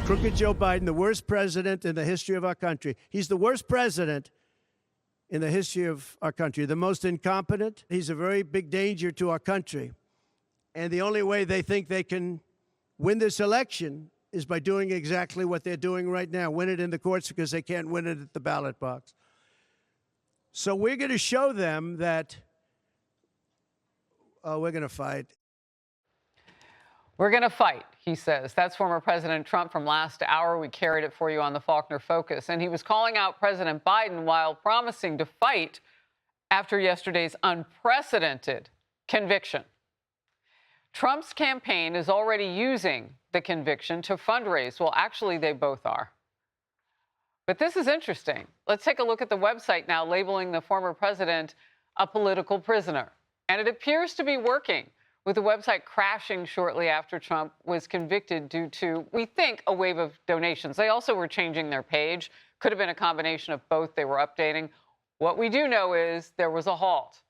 Crooked Joe Biden, the worst president in the history of our country. He's the worst president in the history of our country, the most incompetent. He's a very big danger to our country. And the only way they think they can win this election is by doing exactly what they're doing right now, win it in the courts because they can't win it at the ballot box. So we're going to show them that we're going to fight. We're going to fight, he says. That's former President Trump from last hour. We carried it for you on the Faulkner Focus. And he was calling out President Biden while promising to fight after yesterday's unprecedented conviction. Trump's campaign is already using the conviction to fundraise. Well, actually, they both are. But this is interesting. Let's take a look at the website now labeling the former president a political prisoner. And it appears to be working, with the website crashing shortly after Trump was convicted due to, we think, a wave of donations. They also were changing their page. Could have been a combination of both. They were updating. What we do know is there was a halt.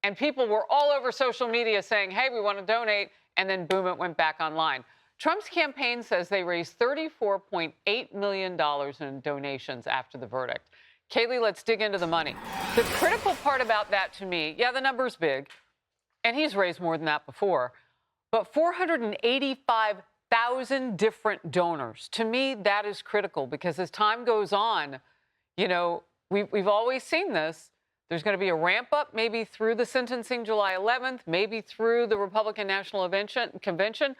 And people were all over social media saying, hey, we want to donate. And then, boom, it went back online. Trump's campaign says they raised $34.8 million in donations after the verdict. Kaylee, let's dig into the money. The critical part about that to me, yeah, the number's big, and he's raised more than that before, but 485,000 different donors. To me, that is critical because as time goes on, you know, we've always seen this. There's going to be a ramp up maybe through the sentencing July 11th, maybe through the Republican National Convention.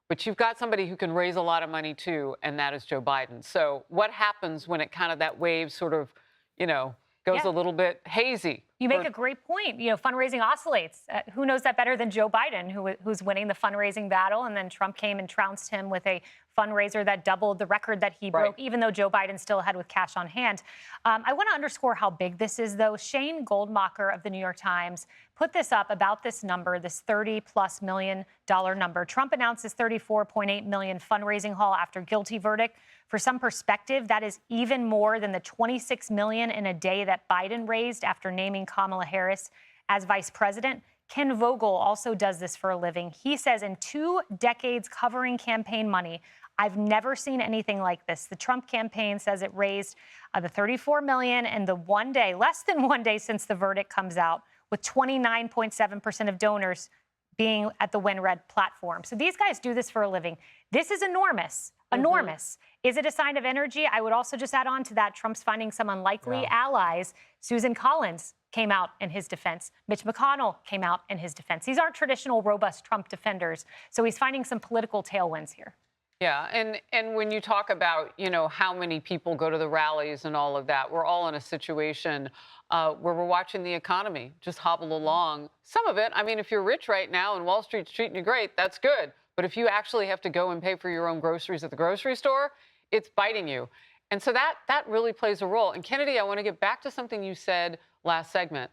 But you've got somebody who can raise a lot of money, too, and that is Joe Biden. So what happens when it kind of that wave sort of, you know, goes a little bit hazy? You make a great point. You know, fundraising oscillates. Who knows that better than Joe Biden, who's winning the fundraising battle? And then Trump came and trounced him with a fundraiser that doubled the record that he broke, even though Joe Biden still had with cash on hand. I want to underscore how big this is, though. Shane Goldmacher of the New York Times put this up about this number, this $30+ million number. Trump announced his $34.8 million fundraising haul after guilty verdict. For some perspective, that is even more than the $26 million in a day that Biden raised after naming Kamala Harris as vice president. Ken Vogel also does this for a living. He says in 2 decades covering campaign money, I've never seen anything like this. The Trump campaign says it raised the $34 million in the one day, less than 1 day since the verdict comes out, with 29.7% of donors being at the WinRed platform. So these guys do this for a living. This is enormous. Enormous. Is it a sign of energy? I would also just add on to that, Trump's finding some unlikely allies. Susan Collins came out in his defense. Mitch McConnell came out in his defense. These aren't traditional, robust Trump defenders. So he's finding some political tailwinds here. Yeah, and when you talk about, you know, how many people go to the rallies and all of that, we're all in a situation where we're watching the economy just hobble along. Some of it, I mean, if you're rich right now and Wall Street's treating you great, that's good. But if you actually have to go and pay for your own groceries at the grocery store, it's biting you. And so that really plays a role. And Kennedy, I want to get back to something you said last segment.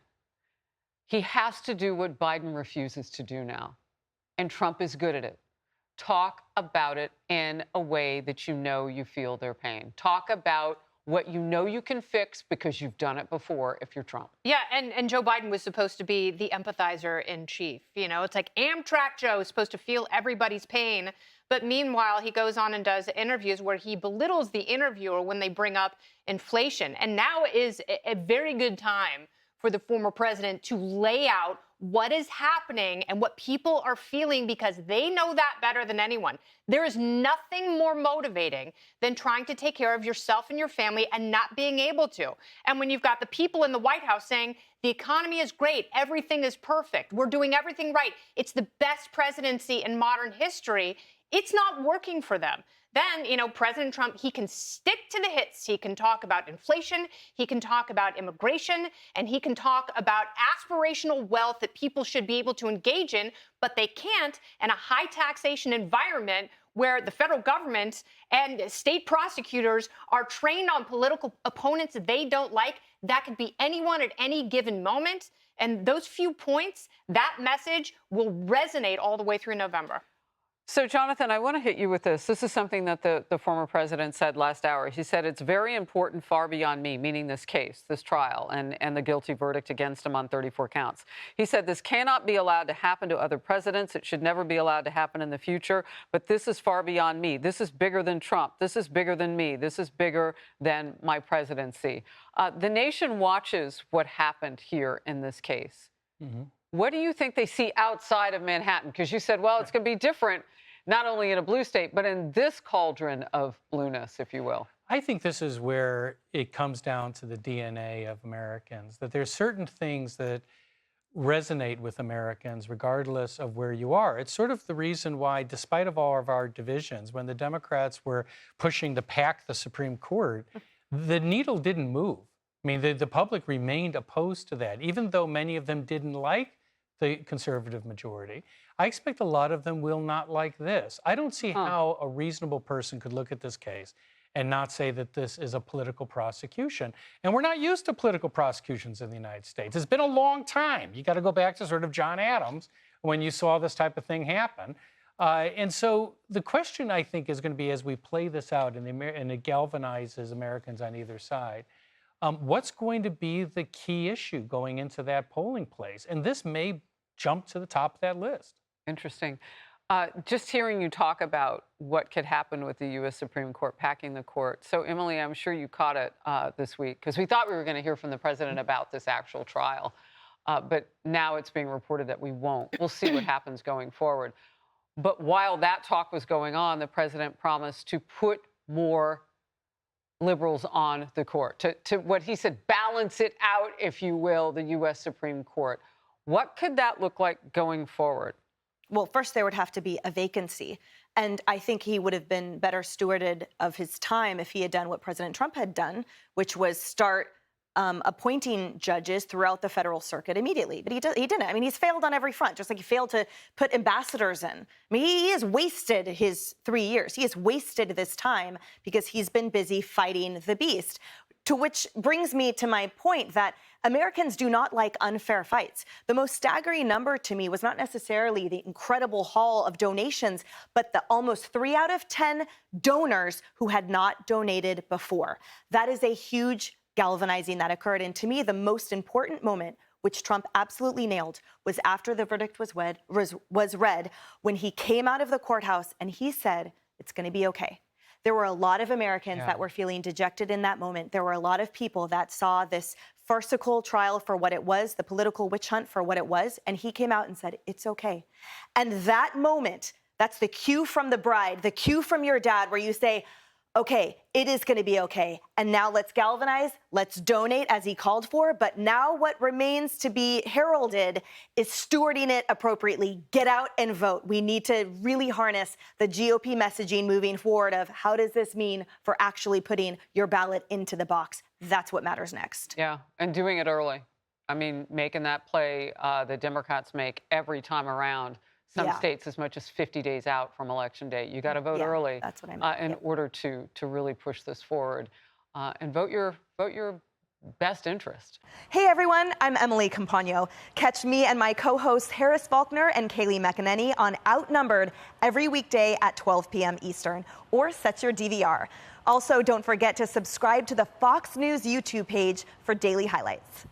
He has to do what Biden refuses to do now. And Trump is good at it. Talk about it in a way that you know you feel their pain. Talk about what you know you can fix because you've done it before if you're Trump. Yeah, and Joe Biden was supposed to be the empathizer in chief. You know, it's like Amtrak Joe is supposed to feel everybody's pain. But meanwhile, he goes on and does interviews where he belittles the interviewer when they bring up inflation. And now is a very good time for the former president to lay out what is happening and what people are feeling because they know that better than anyone. There is nothing more motivating than trying to take care of yourself and your family and not being able to. And when you've got the people in the White House saying the economy is great, everything is perfect, we're doing everything right, it's the best presidency in modern history, it's not working for them. Then, you know, President Trump, he can stick to the hits. He can talk about inflation, he can talk about immigration, and he can talk about aspirational wealth that people should be able to engage in, but they can't in a high taxation environment where the federal government and state prosecutors are trained on political opponents that they don't like. That could be anyone at any given moment. And those few points, that message will resonate all the way through November. So, Jonathan, I want to hit you with this. This is something that the former president said last hour. He said it's very important, far beyond me, meaning this case, this trial, and the guilty verdict against him on 34 counts. He said this cannot be allowed to happen to other presidents. It should never be allowed to happen in the future. But this is far beyond me. This is bigger than Trump. This is bigger than me. This is bigger than my presidency. The nation watches what happened here in this case. Mm-hmm. What do you think they see outside of Manhattan? Because you said, well, it's going to be different, not only in a blue state, but in this cauldron of blueness, if you will. I think this is where it comes down to the DNA of Americans, that there's certain things that resonate with Americans regardless of where you are. It's sort of the reason why, despite of all of our divisions, when the Democrats were pushing to pack the Supreme Court, the needle didn't move. I mean, the public remained opposed to that, even though many of them didn't like the conservative majority. I expect a lot of them will not like this. I don't see how a reasonable person could look at this case and not say that this is a political prosecution. And we're not used to political prosecutions in the United States. It's been a long time. You got to go back to sort of John Adams when you saw this type of thing happen. And so the question, I think, is going to be, as we play this out and it galvanizes Americans on either side, what's going to be the key issue going into that polling place? And this may jump to the top of that list. Interesting. Just hearing you talk about what could happen with the U.S. Supreme Court packing the court. So, Emily, I'm sure you caught it this week, because we thought we were going to hear from the president about this actual trial. But now it's being reported that we won't. We'll see what happens going forward. But while that talk was going on, the president promised to put more liberals on the court, to what he said, balance it out, if you will, the U.S. Supreme Court. What could that look like going forward? Well, first, there would have to be a vacancy. And I think he would have been better stewarded of his time if he had done what President Trump had done, which was start appointing judges throughout the federal circuit immediately. But he didn't. I mean, he's failed on every front, just like he failed to put ambassadors in. I mean, he has wasted his 3 years. He has wasted this time because he's been busy fighting the beast. To which brings me to my point that Americans do not like unfair fights. The most staggering number to me was not necessarily the incredible haul of donations, but the almost 3 out of 10 donors who had not donated before. That is a huge galvanizing that occurred. And to me, the most important moment, which Trump absolutely nailed, was after the verdict was read, when he came out of the courthouse and he said, it's going to be okay. There were a lot of Americans that were feeling dejected in that moment. There were a lot of people that saw this farcical trial for what it was, the political witch hunt for what it was, and he came out and said, it's okay. And that moment, that's the cue from the bride, the cue from your dad, where you say, okay, it is going to be okay. And now let's galvanize, let's donate as he called for. But now what remains to be heralded is stewarding it appropriately. Get out and vote. We need to really harness the GOP messaging moving forward of how does this mean for actually putting your ballot into the box. That's what matters next. Yeah, and doing it early. I mean, making that play the Democrats make every time around. Some states as much as 50 days out from Election Day. You got to vote early. That's what I meant. In order to really push this forward, and vote your best interest. Hey everyone, I'm Emily Campagno. Catch me and my co-hosts Harris Faulkner and Kaylee McEnany on Outnumbered every weekday at 12 p.m. Eastern, or set your DVR. Also, don't forget to subscribe to the Fox News YouTube page for daily highlights.